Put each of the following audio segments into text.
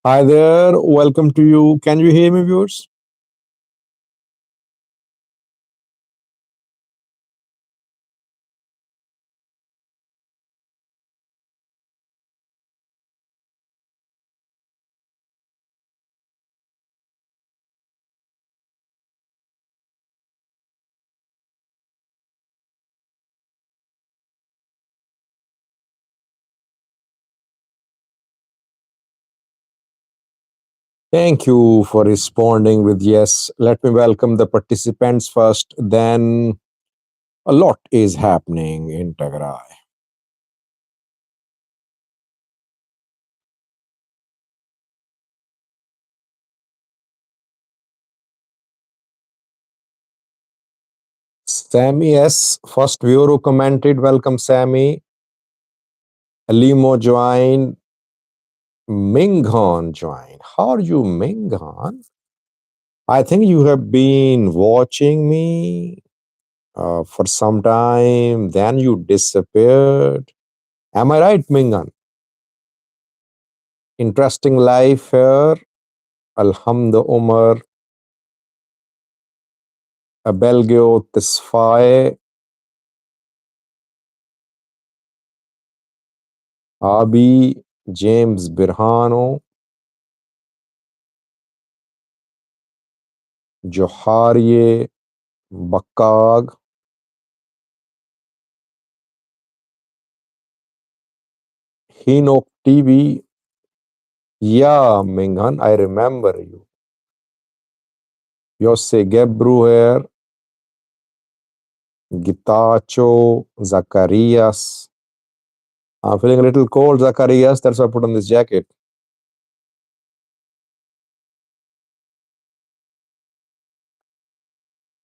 Hi there, welcome to you. Can you hear me, viewers? Thank you for responding with yes. Let me welcome the participants first. Then a lot is happening in Tigray. Sammy S, first viewer who commented. Welcome, Sammy. Alimo joined. Minghan joined. How are you, Minghan? I think you have been watching me for some time. Then you disappeared. Am I right, Minghan? Interesting life here. Alhamd Umar, Abelgio Tesfaye, Abi, James Birhano, Johariye, Bakag, Hinok TV. Yeah, Minghan, I remember you. Yose Gebru here, Gitacho, Zacharias. I'm feeling a little cold, Zacharias. That's why I put on this jacket.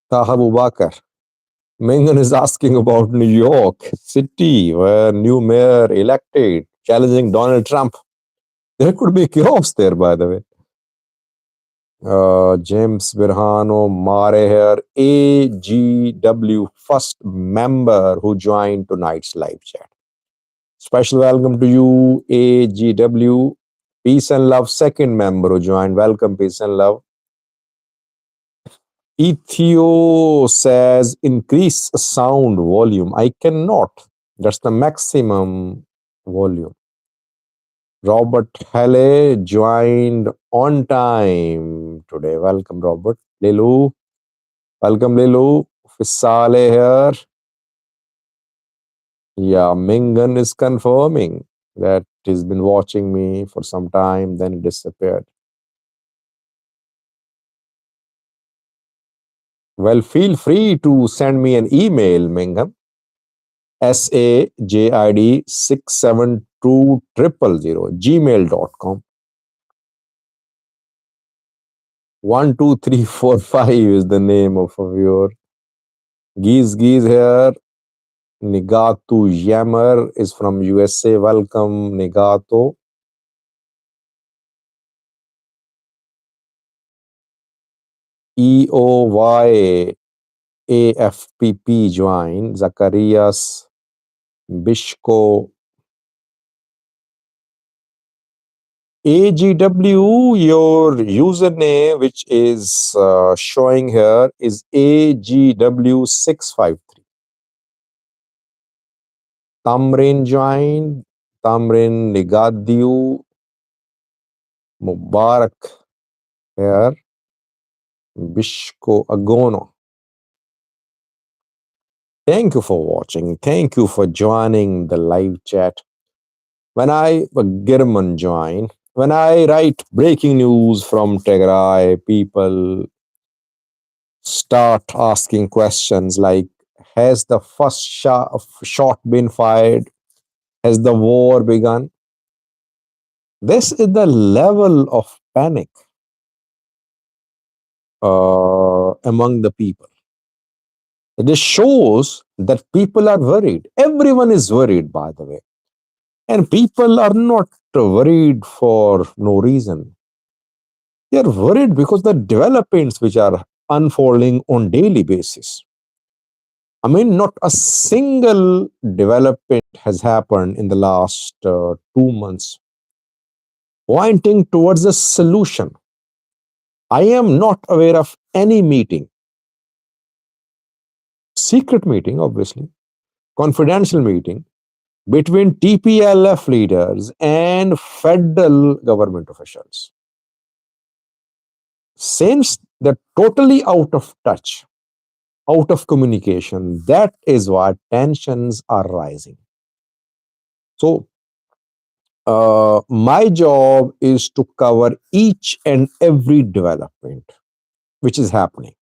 Taha Bakar. Mengan is asking about New York City, where new mayor elected, challenging Donald Trump. There could be chaos there, by the way. James Virhano, Mare here, AGW, first member who joined tonight's live chat. Special welcome to you, AGW. Peace and Love, second member who joined. Welcome, Peace and Love. Ethio says increase sound volume. I cannot. That's the maximum volume. Robert Halle joined on time today. Welcome, Robert. Lilu. Welcome, Lilu. Fisale here. Yeah, Mingan is confirming that he's been watching me for some time, then he disappeared. Well, feel free to send me an email, Mingan. SAJID672000 gmail.com. 12345 is the name of a viewer. Geese here. Nigato Yammer is from USA. Welcome, Nigato. EOYAFPP join. Zacharias Bishko. AGW, your username, which is showing here, is AGW653. Tamrin joined. Tamrin Nigadiu Mubarak here. Bishko Agono. Thank you for watching. Thank you for joining the live chat. When Girman join, when I write breaking news from Tigray, people start asking questions like, has the first shot been fired? Has the war begun? This is the level of panic among the people. This shows that people are worried. Everyone is worried, by the way. And people are not worried for no reason. They are worried because the developments which are unfolding on daily basis. I mean, not a single development has happened in the last 2 months. pointing towards a solution. I am not aware of any meeting, secret meeting, obviously, confidential meeting between TPLF leaders and federal government officials. Since they're totally out of touch, out of communication, that is why tensions are rising. So, my job is to cover each and every development which is happening,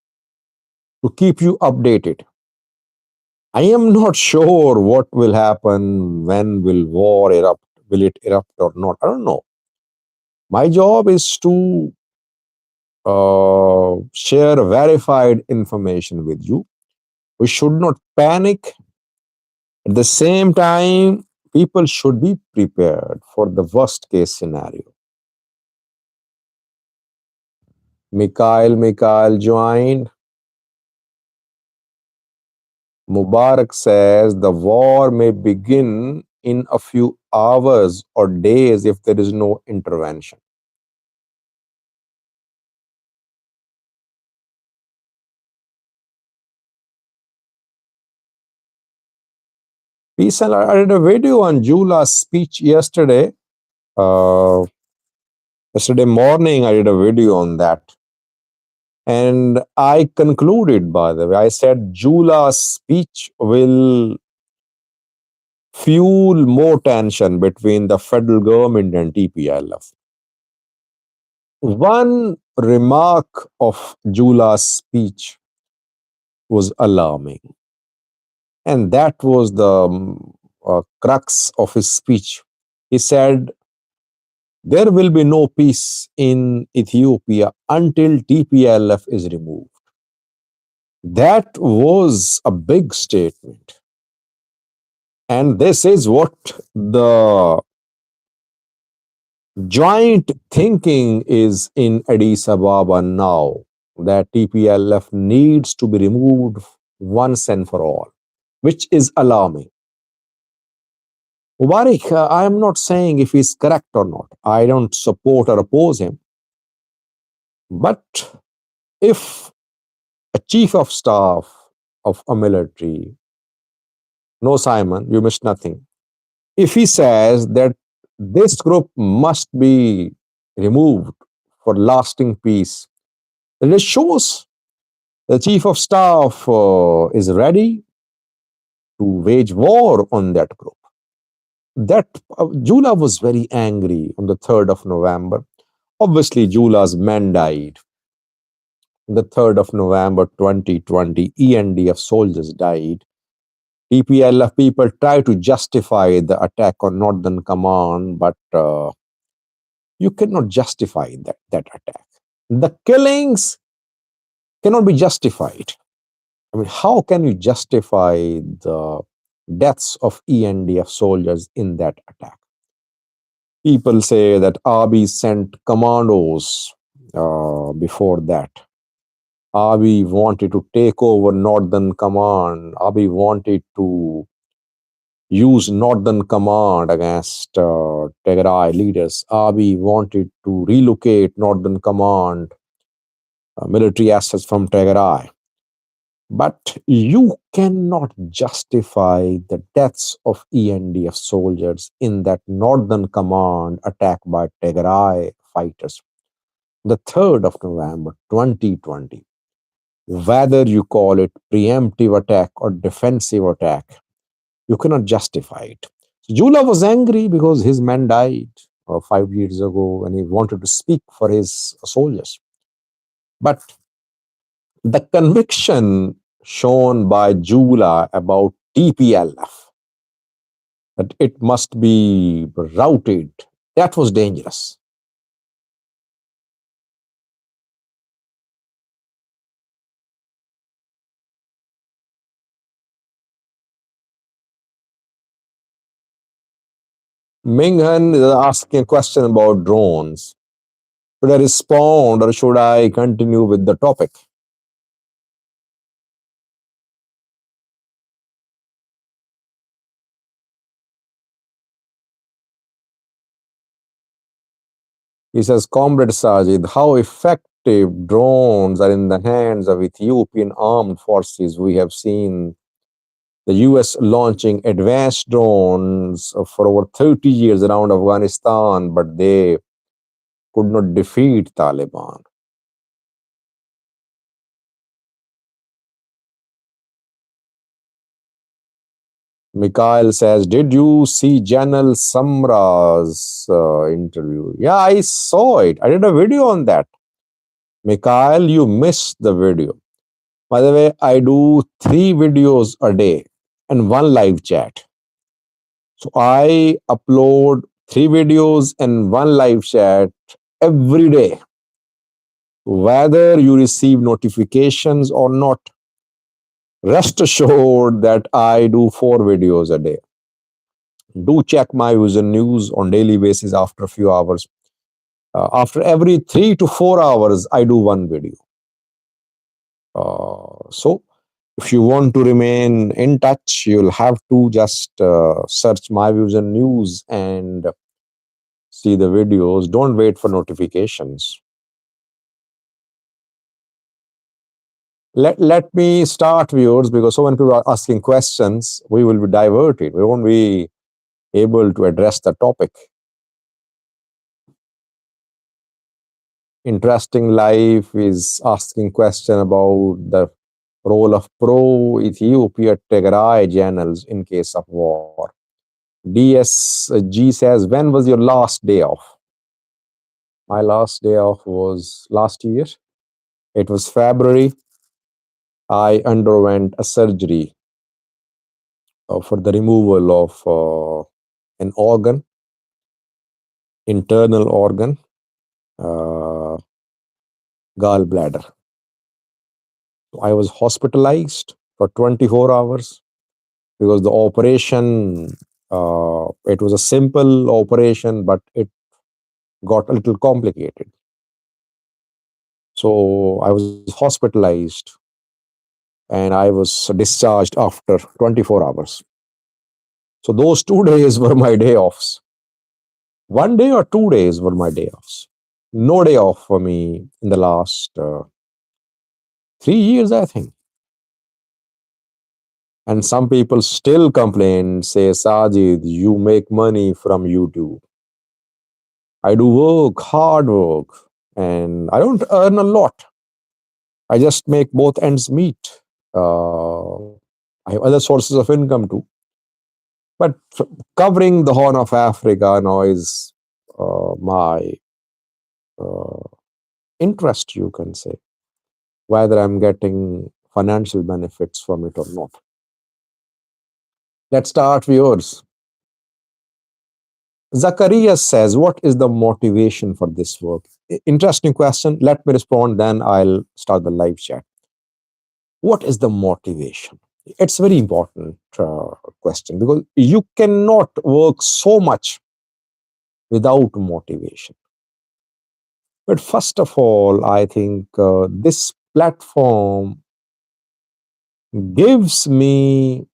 to keep you updated. I am not sure what will happen, when will war erupt, will it erupt or not. I don't know. My job is to share verified information with you. We should not panic. At the same time, people should be prepared for the worst case scenario. Mikhail joined. Mubarak says the war may begin in a few hours or days if there is no intervention. Peace and I did a video on Jula's speech yesterday. Uh, Yesterday morning, I did a video on that. And I concluded, by the way, I said Jula's speech will fuel more tension between the federal government and TPLF. One remark of Jula's speech was alarming, and that was the crux of his speech. He said, there will be no peace in Ethiopia until TPLF is removed. That was a big statement. And this is what the joint thinking is in Addis Ababa now, that TPLF needs to be removed once and for all, which is alarming. Mubarak, I am not saying if he's correct or not. I don't support or oppose him. But if a chief of staff of a military, no, Simon, you missed nothing. If he says that this group must be removed for lasting peace, then it shows the chief of staff is ready to wage war on that group. That Jula was very angry on the 3rd of November. Obviously, Jula's men died. On the 3rd of November 2020, ENDF soldiers died. TPLF people try to justify the attack on Northern Command, but you cannot justify that attack. The killings cannot be justified. I mean, how can you justify the deaths of ENDF soldiers in that attack? People say that Abiy sent commandos before that. Abiy wanted to take over Northern Command. Abiy wanted to use Northern Command against Tigray leaders. Abiy wanted to relocate Northern Command military assets from Tigray. But you cannot justify the deaths of ENDF soldiers in that Northern Command attack by Tigray fighters. The 3rd of November 2020, whether you call it preemptive attack or defensive attack, you cannot justify it. So Jula was angry because his men died 5 years ago and he wanted to speak for his soldiers. But the conviction shown by Jula about TPLF, that it must be routed, that was dangerous. Minghan is asking a question about drones. Should I respond or should I continue with the topic? He says, Comrade Sajid, how effective drones are in the hands of Ethiopian armed forces. We have seen the US launching advanced drones for over 30 years around Afghanistan, but they could not defeat Taliban. Mikhail says, did you see Janal Samra's interview? Yeah, I saw it. I did a video on that. Mikhail, you missed the video. By the way, I do 3 videos a day and one live chat. So I upload 3 videos and one live chat every day. Whether you receive notifications or not, rest assured that I do 4 videos a day. Do check my user news on daily basis after a few hours. After every 3 to 4 hours, I do one video. So if you want to remain in touch, you'll have to just search my views and news and see the videos. Don't wait for notifications. Let me start, viewers, because so many people are asking questions. We will be diverted. We won't be able to address the topic. Interesting Life is asking question about the role of pro-Ethiopia Tigray channels in case of war. DSG says, when was your last day off? My last day off was last year. It was February. I underwent a surgery for the removal of an organ, internal organ, uh, gallbladder. I was hospitalized for 24 hours because the operation, it was a simple operation, but it got a little complicated. So I was hospitalized and I was discharged after 24 hours. So those 2 days were my day offs. 1 day or 2 days were my day offs. No day off for me in the last 3 years, I think. And some people still complain, say, Sajid, you make money from YouTube. I do work, hard work, and I don't earn a lot. I just make both ends meet. I have other sources of income too. But covering the Horn of Africa now is my uh, interest, you can say, whether I'm getting financial benefits from it or not. Let's start with yours. Zacharias says, what is the motivation for this work? Interesting question. Let me respond, then I'll start the live chat. What is the motivation? It's a very important question because you cannot work so much without motivation. But first of all, I think this platform gives me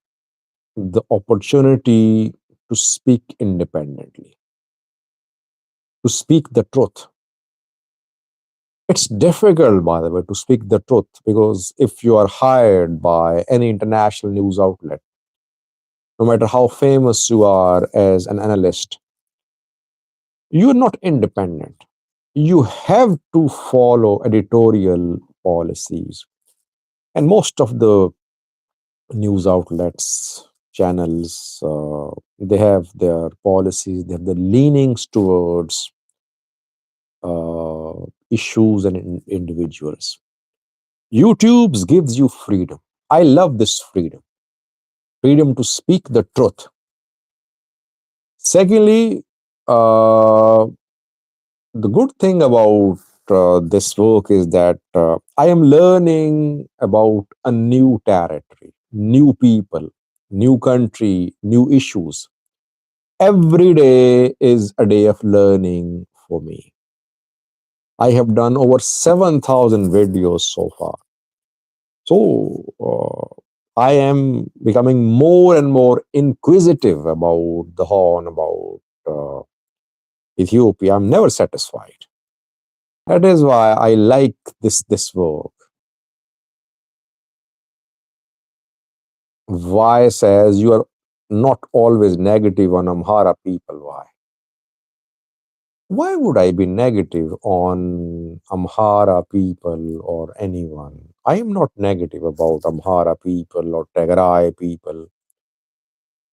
the opportunity to speak independently, to speak the truth. It's difficult, by the way, to speak the truth because if you are hired by any international news outlet, no matter how famous you are as an analyst, you're not independent. You have to follow editorial policies. And most of the news outlets, channels, they have their policies, they have the leanings towards issues and individuals. YouTube gives you freedom. I love this freedom, freedom to speak the truth. Secondly, the good thing about this work is that I am learning about a new territory, new people, new country, new issues. Every day is a day of learning for me. I have done over 7,000 videos so far. So I am becoming more and more inquisitive about the Horn, about Ethiopia. I'm never satisfied. That is why I like this work. Why says you are not always negative on Amhara people. Why? Why would I be negative on Amhara people or anyone? I am not negative about Amhara people or Tigray people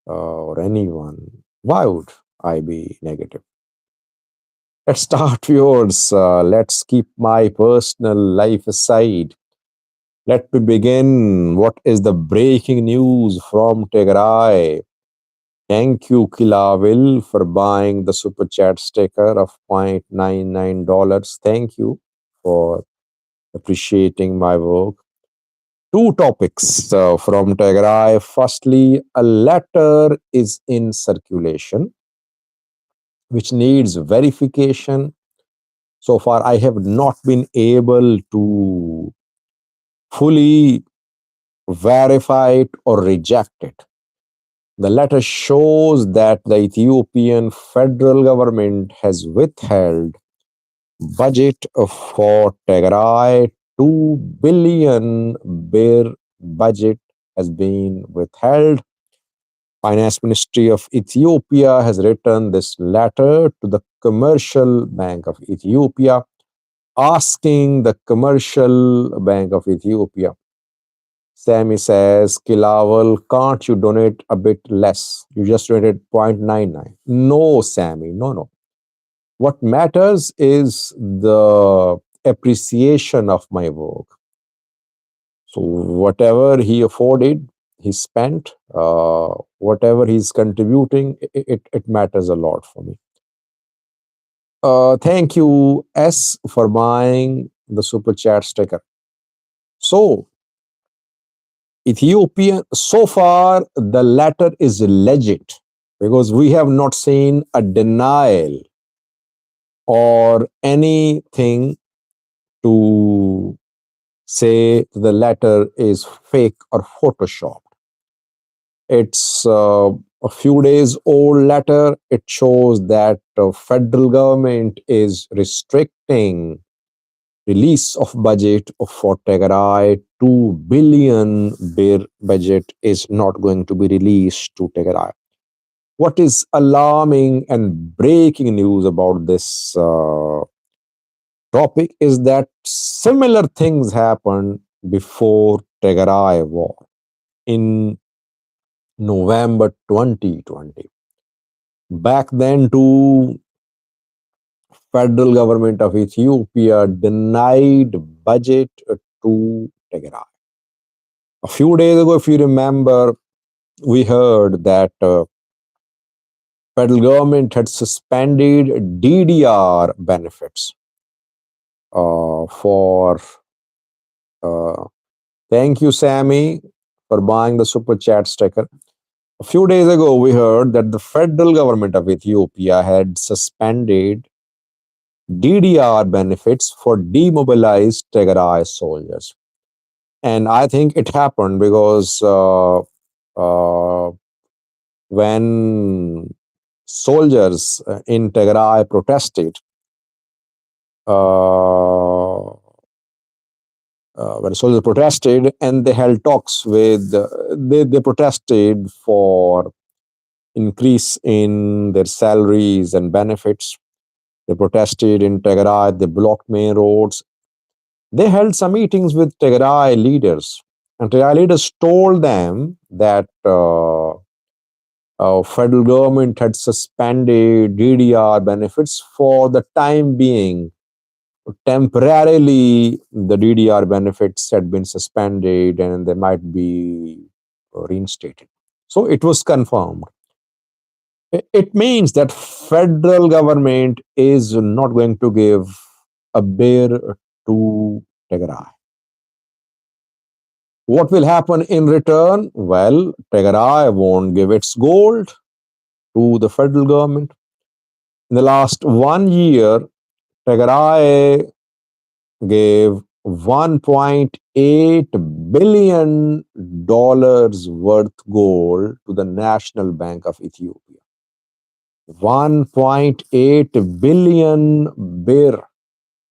or anyone. Why would I be negative? Let's start yours. Let's keep my personal life aside. Let me begin. What is the breaking news from Tigray? Thank you, Kilavil, for buying the super chat sticker of $0.99. Thank you for appreciating my work. Two topics from Tigray. Firstly, a letter is in circulation which needs verification. So far, I have not been able to fully verify it or reject it. The letter shows that the Ethiopian federal government has withheld budget for Tigray. 2 billion bir budget has been withheld. Finance Ministry of Ethiopia has written this letter to the Commercial Bank of Ethiopia, asking the Commercial Bank of Ethiopia. Sammy says, Kilawal, can't you donate a bit less? You just donated 0.99. No, Sammy, no. What matters is the appreciation of my work. So whatever he afforded, he spent, whatever he's contributing, it matters a lot for me. Thank you, S, for buying the super chat sticker. So, Ethiopia, so far, the letter is legit because we have not seen a denial or anything to say the letter is fake or photoshopped. It's a few days old letter. It shows that the federal government is restricting release of budget for Tigray. 2 billion bir budget is not going to be released to Tigray. What is alarming and breaking news about this topic is that similar things happened before Tigray war in November 2020. Back then, too, federal government of Ethiopia denied budget to Tigray. A few days ago, if you remember, we heard that federal government had suspended DDR benefits for. Uh, thank you, Sammy, for buying the super chat sticker. A few days ago, we heard that the federal government of Ethiopia had suspended DDR benefits for demobilized Tigray soldiers. And I think it happened because uh, when soldiers in Tigray protested, uh, when soldiers protested and they held talks with, they protested for increase in their salaries and benefits. They protested in Tigray, they blocked main roads. They held some meetings with Tigray leaders, and Tigray leaders told them that federal government had suspended DDR benefits for the time being. Temporarily, the DDR benefits had been suspended and they might be reinstated. So it was confirmed. It means that federal government is not going to give a bear to Tigray. What will happen in return? Well, Tigray won't give its gold to the federal government. In the last 1 year, Tigray gave $1.8 billion worth gold to the National Bank of Ethiopia. 1.8 billion bir.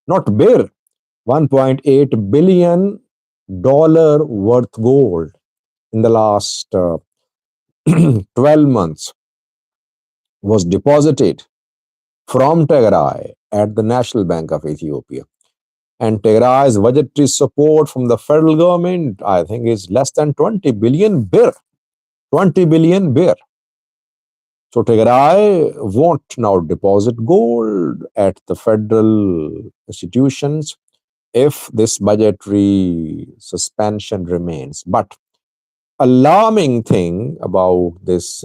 not bear. $1.8 billion worth gold in the last 12 months was deposited from Tigray at the National Bank of Ethiopia. And Tigray's budgetary support from the federal government, I think, is less than 20 billion birr. 20 billion birr. So Tigray won't now deposit gold at the federal institutions if this budgetary suspension remains. But alarming thing about this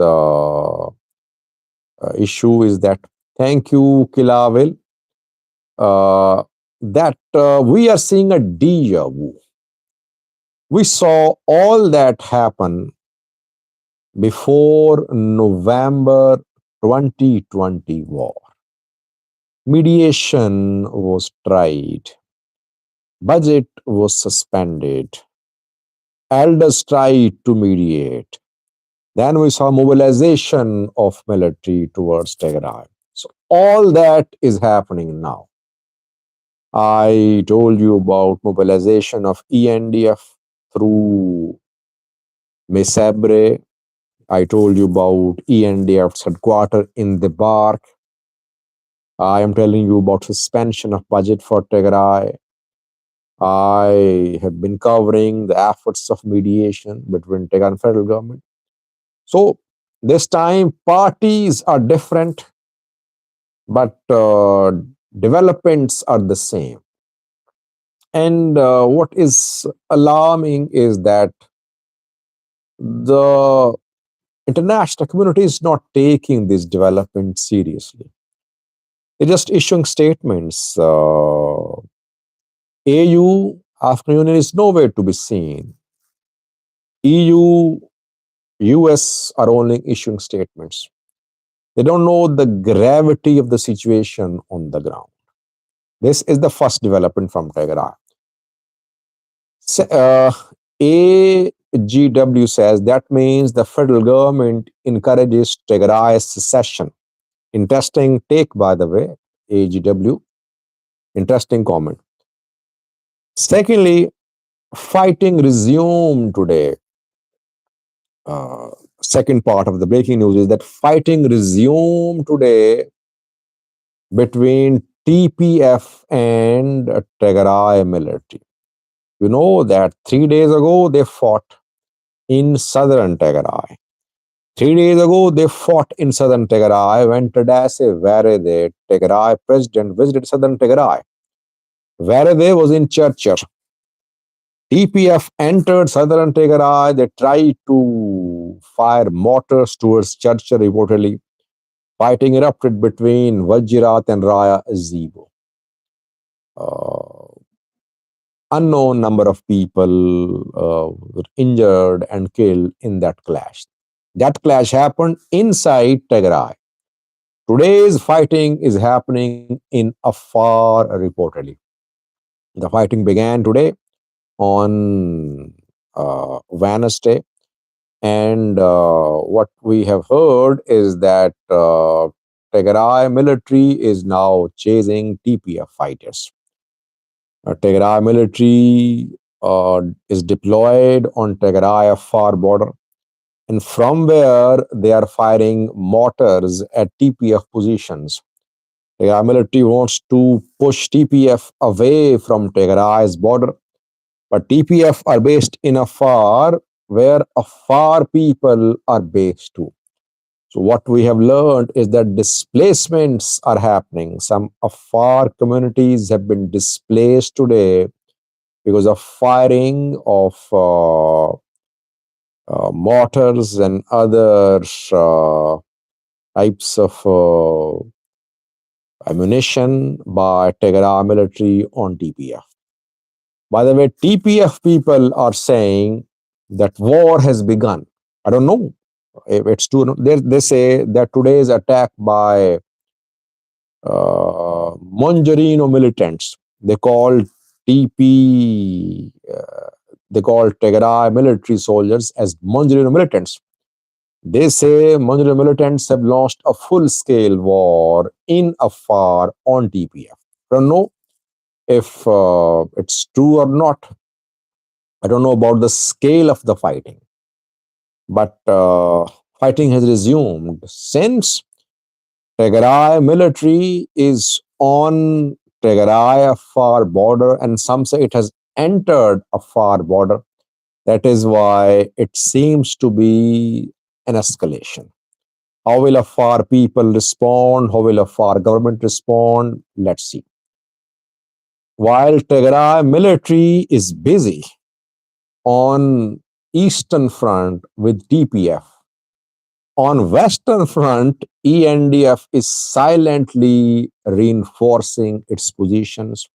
issue is that, thank you, Kilawil, that we are seeing a deja vu. We saw all that happen before November 2020 war. Mediation was tried, budget was suspended, elders tried to mediate. Then we saw mobilization of military towards Tigray. So all that is happening now. I told you about mobilization of ENDF through Mesabre. I told you about ENDF's headquarters in the Bark. I am telling you about suspension of budget for Tigray. I have been covering the efforts of mediation between Tigray and federal government. So this time parties are different, but developments are the same. And what is alarming is that the international community is not taking this development seriously. They're just issuing statements. AU, African Union is nowhere to be seen. EU, US are only issuing statements. They don't know the gravity of the situation on the ground. This is the first development from Tigray. AGW says that means the federal government encourages Tigray secession. Interesting take, by the way, AGW. Interesting comment. Secondly, fighting resumed today. Second part of the breaking news is that fighting resumed today between TPF and Tigray military. You know that 3 days ago they fought in southern Tigray. 3 days ago they fought in southern Tigray when Tadesse Varede, Tigray president, visited southern Tigray. Varede was in Churcher. TPF entered southern Tigray. They tried to fire mortars towards Churcher reportedly. Fighting erupted between Vajirat and Raya Zibo. Unknown number of people were injured and killed in that clash. That clash happened inside Tigray. Today's fighting is happening in Afar reportedly. The fighting began today on Wednesday. And what we have heard is that Tigray military is now chasing TPF fighters. Tigray military is deployed on Tigray Afar border, and from where they are firing mortars at TPF positions. Tigray military wants to push TPF away from Tigray's border, but TPF are based in Afar, where Afar people are based too. So what we have learned is that displacements are happening. Some Afar communities have been displaced today because of firing of mortars and other types of ammunition by Tigray military on TPF. By the way, TPF people are saying that war has begun. I don't know if it's true. They say that today's attack by Mongerino militants, they call they call Tigray military soldiers as Mongerino militants. They say Mongerino militants have launched a full-scale war in Afar on TPF. I don't know If it's true or not, I don't know about the scale of the fighting, but fighting has resumed since Tigray military is on Tigray Afar border, and some say it has entered Afar border. That is why it seems to be an escalation. How will Afar people respond? How will Afar government respond? Let's see. While Tigray military is busy on eastern front with TPF, on western front, ENDF is silently reinforcing its positions.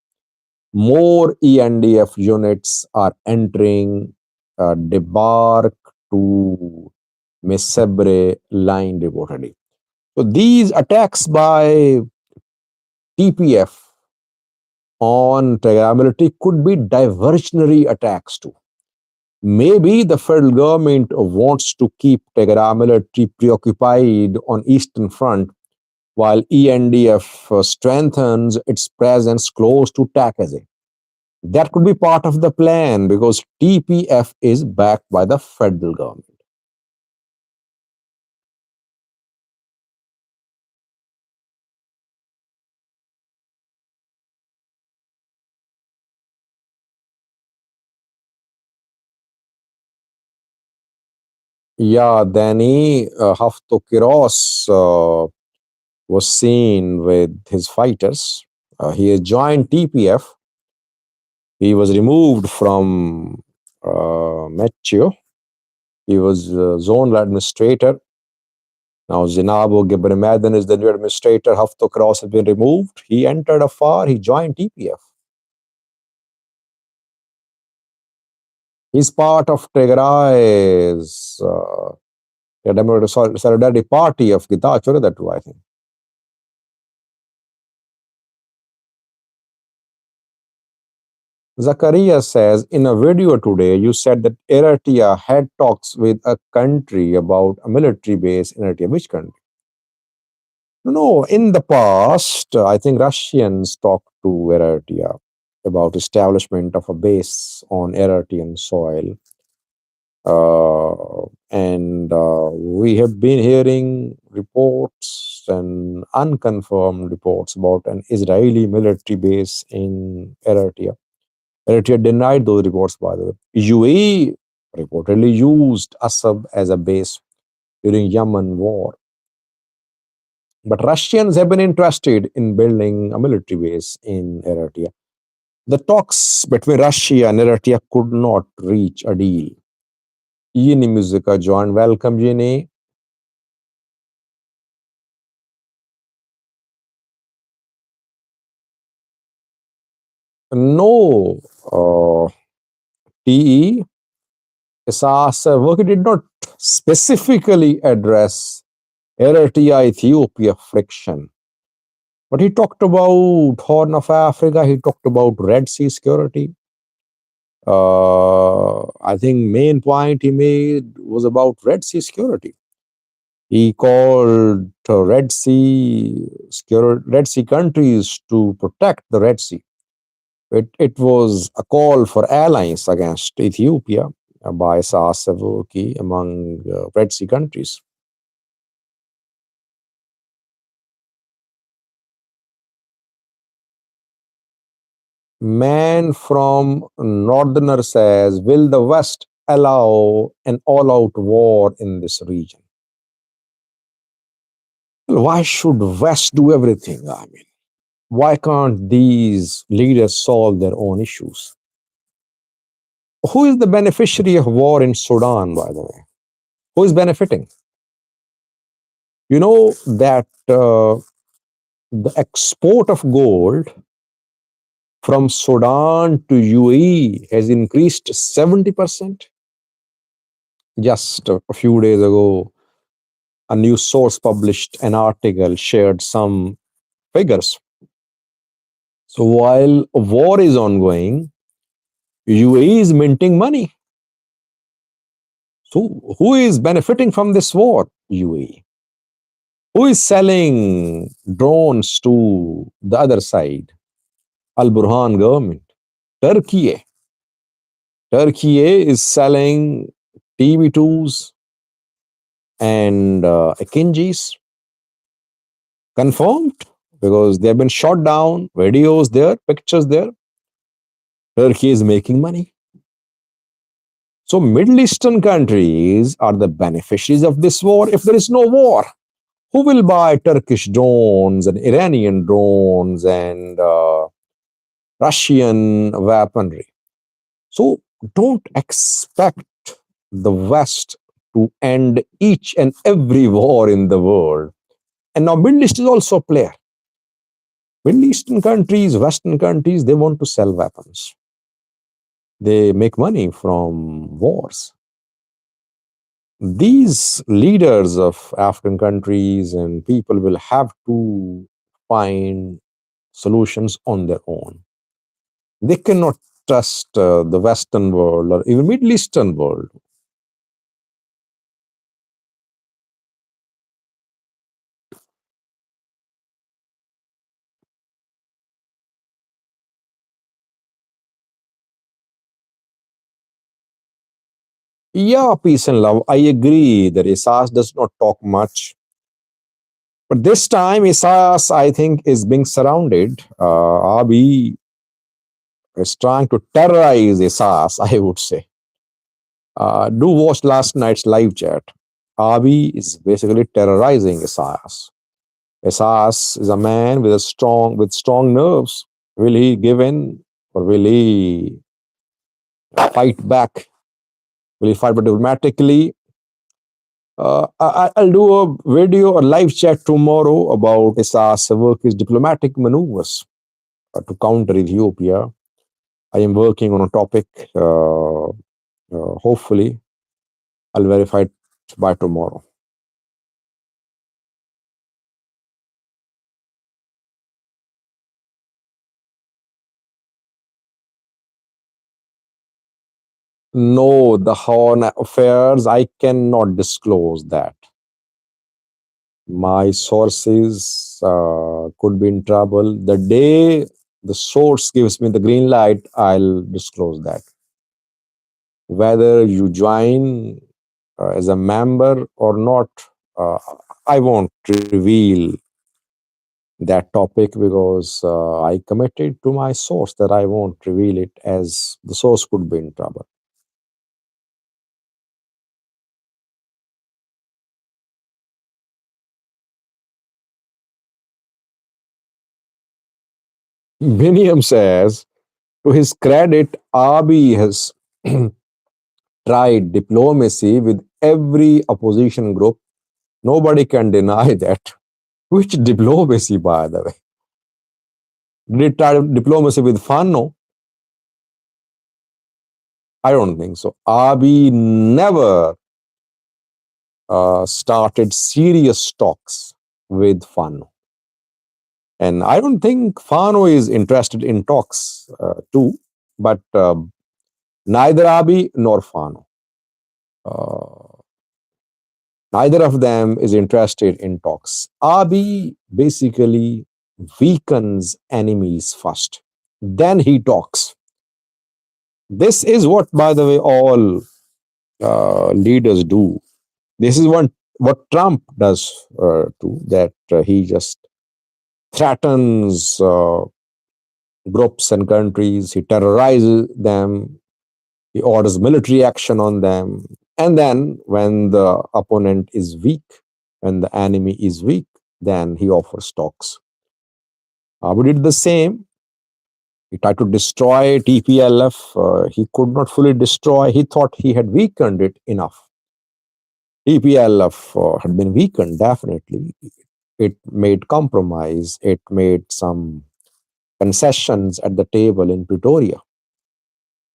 More ENDF units are entering Debark to Mesebre line reportedly. So these attacks by TPF on Tigray military could be diversionary attacks too. Maybe the federal government wants to keep Tigray military preoccupied on Eastern Front while ENDF strengthens its presence close to Takaze. That could be part of the plan because TPF is backed by the federal government. Yeah, Danny Haftokiros was seen with his fighters. He has joined TPF. He was removed from Metio. He was zonal administrator. Now Zinabo Gebremadan is the new administrator. Haftokros has been removed. He entered Afar. He joined TPF. He's part of Tigray's Solidarity Party of Gitachore, that too, I think. Zakaria says, in a video today, you said that Eritrea had talks with a country about a military base in Eritrea. Which country? No, in the past, I think Russians talked to Eritrea about establishment of a base on Eritrean soil. And we have been hearing reports and unconfirmed reports about an Israeli military base in Eritrea. Eritrea denied those reports, by the way. UAE reportedly used Assad as a base during Yemen war. But Russians have been interested in building a military base in Eritrea. The talks between Russia and Eritrea could not reach a deal. Yeni Musica joined. Welcome, Yeni. No, TE SAS work did not specifically address Eritrea Ethiopia friction. But he talked about Horn of Africa, he talked about Red Sea security. I think main point he made was about Red Sea security. He called Red Sea countries to protect the Red Sea. It was a call for alliance against Ethiopia by Saas Savoki among Red Sea countries. Man from Northerner says, will the West allow an all-out war in this region? Well, why should West do everything? I mean, why can't these leaders solve their own issues? Who is the beneficiary of war in Sudan, by the way? Who is benefiting? You know that the export of gold from Sudan to UAE has increased 70%. Just a few days ago, a news source published an article, shared some figures. So while a war is ongoing, UAE is minting money. So who is benefiting from this war? UAE. Who is selling drones to the other side? Al Burhan government. Turkey. Turkey is selling TB2s and Akinjis. Confirmed because they have been shot down, videos there, pictures there. Turkey is making money. So, Middle Eastern countries are the beneficiaries of this war. If there is no war, who will buy Turkish drones and Iranian drones and Russian weaponry? So, don't expect the West to end each and every war in the world. And now, Middle East is also a player. Middle Eastern countries, Western countries, they want to sell weapons. They make money from wars. These leaders of African countries and people will have to find solutions on their own. They cannot trust the Western world or even Middle Eastern world. Yeah, peace and love. I agree that Isaiah does not talk much. But this time, Isaiah, I think, is being surrounded. Abi is trying to terrorize Isaiah, I would say. Do watch last night's live chat. Abi is basically terrorizing Isaias. Isaias is a man with strong nerves. Will he give in or will he fight back? Will he fight back diplomatically? I'll do a video or live chat tomorrow about Isaias' work, his diplomatic maneuvers to counter Ethiopia. I am working on a topic. Hopefully, I'll verify it by tomorrow. No, the Horn affairs, I cannot disclose that. My sources could be in trouble. The day the source gives me the green light, I'll disclose that. Whether you join as a member or not, uh, I won't reveal that topic because I committed to my source that I won't reveal it as the source could be in trouble. Biniam says, to his credit, Abi has tried diplomacy with every opposition group. Nobody can deny that. Which diplomacy, by the way? Did he try diplomacy with Fano? I don't think so. Abi never started serious talks with Fano. And I don't think Fano is interested in talks too, but neither Abi nor Fano. Uh, Neither of them is interested in talks. Abi basically weakens enemies first, then he talks. This is what, by the way, all leaders do. This is what Trump does too, that he just threatens groups and countries, he terrorizes them, he orders military action on them. And then when the opponent is weak, when the enemy is weak, then he offers talks. Abu did the same. He tried to destroy TPLF. He could not fully destroy. He thought he had weakened it enough. TPLF had been weakened, definitely. It made compromise. It made some concessions at the table in Pretoria.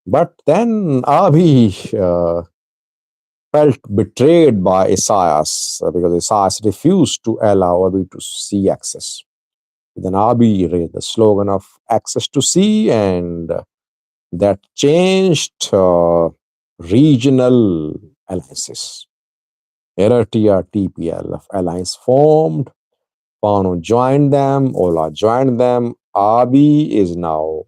But then Abiy felt betrayed by Isaias because Isaias refused to allow Abiy to see access. Then Abiy raised the slogan of access to sea, and that changed regional alliances. Eritrea TPLF alliance formed. Fano joined them, Ola joined them, Abiy is now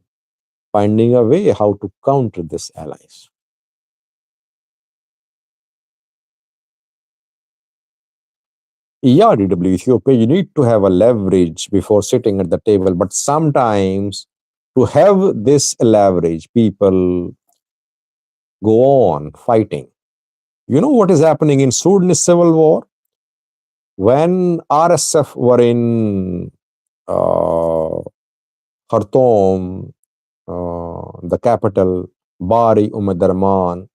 finding a way how to counter this alliance. Yeah, DW Ethiopia, you need to have a leverage before sitting at the table, but sometimes to have this leverage, people go on fighting. You know what is happening in Sudanese civil war? When RSF were in uh, Khartoum, the capital, Bari Umadarman,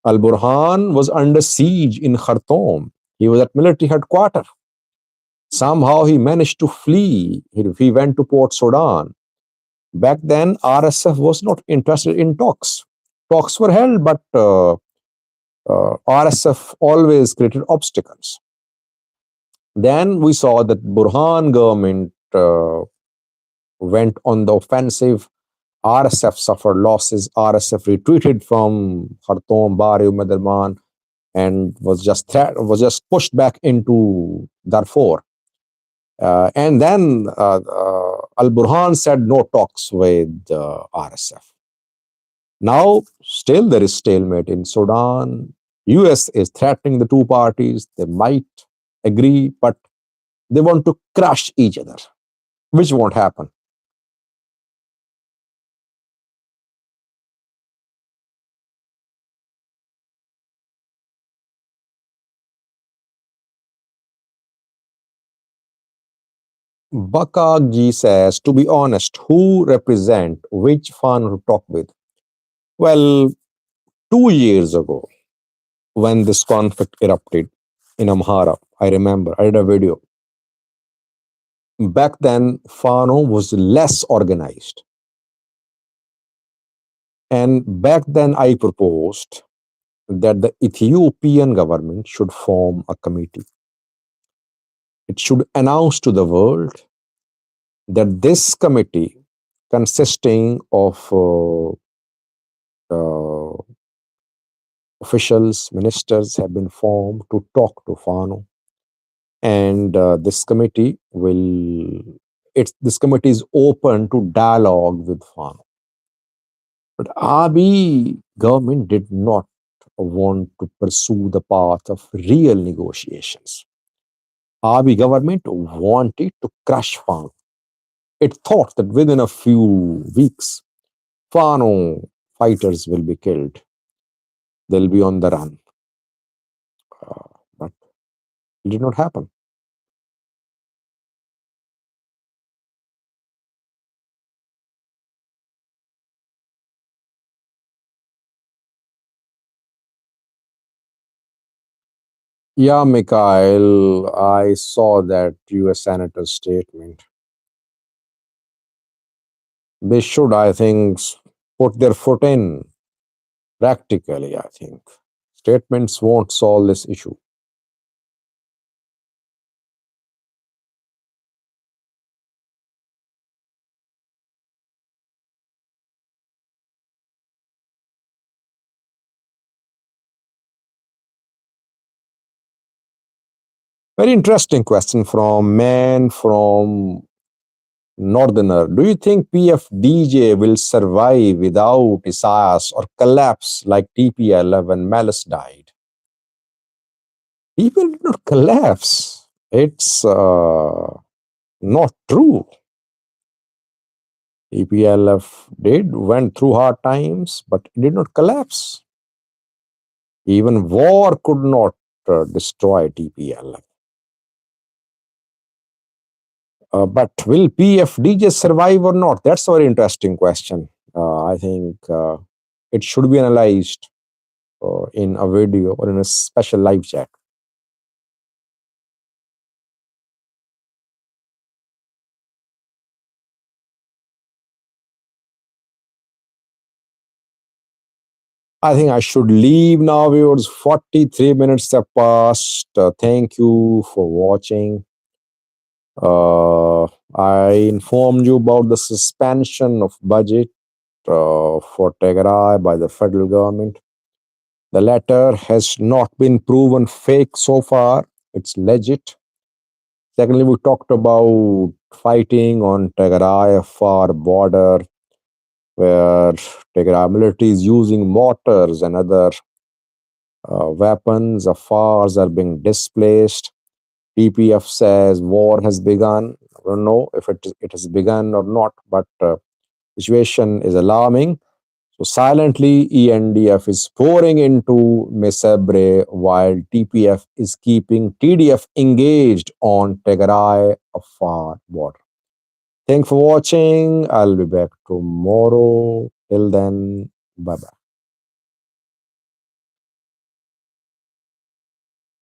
Al Burhan was under siege in Khartoum. He was at military headquarters. Somehow he managed to flee. He went to Port Sudan. Back then, RSF was not interested in talks. Talks were held, but RSF always created obstacles. Then we saw that Burhan government went on the offensive. RSF suffered losses. RSF retreated from Khartoum, Bari, Umadarman, and was just pushed back into Darfur. And then Al Burhan said no talks with RSF. Now, still there is stalemate in Sudan. US is threatening the two parties. They might agree, but they want to crush each other, which won't happen. Bakagji says, to be honest, who represent which fan to talk with? Well, 2 years ago, when this conflict erupted in Amhara, I remember I did a video. Back then, Fano was less organized. And back then, I proposed that the Ethiopian government should form a committee. It should announce to the world that this committee, consisting of uh, officials, ministers, have been formed to talk to Fano, and this committee is open to dialogue with Fano. But Abiy government did not want to pursue the path of real negotiations. Abiy government wanted to crush Fano. It thought that within a few weeks, Fano fighters will be killed. They'll be on the run. But it did not happen. Yeah, Mikhail, I saw that US Senator's statement. They should, I think, put their foot in practically, I think. Statements won't solve this issue. Very interesting question from man from Northerner. Do you think PFDJ will survive without Isaias or collapse like TPLF when Malice died? People did not collapse. It's not true. TPLF went through hard times, but it did not collapse. Even war could not destroy TPLF. But will PFDJ survive or not? That's a very interesting question. I think it should be analyzed in a video or in a special live chat. I think I should leave now, viewers. 43 minutes have passed. Thank you for watching. I informed you about the suspension of budget for Tigray by the federal government. The letter has not been proven fake so far. It's legit. Secondly, we talked about fighting on Tigray far border, where Tigray military is using mortars and other weapons. Afars are being displaced. TPF says war has begun. I don't know if it has begun or not, but situation is alarming. So silently, ENDF is pouring into Mesebre while TPF is keeping TDF engaged on Tigray Afar border. Thanks for watching. I'll be back tomorrow. Till then, bye bye.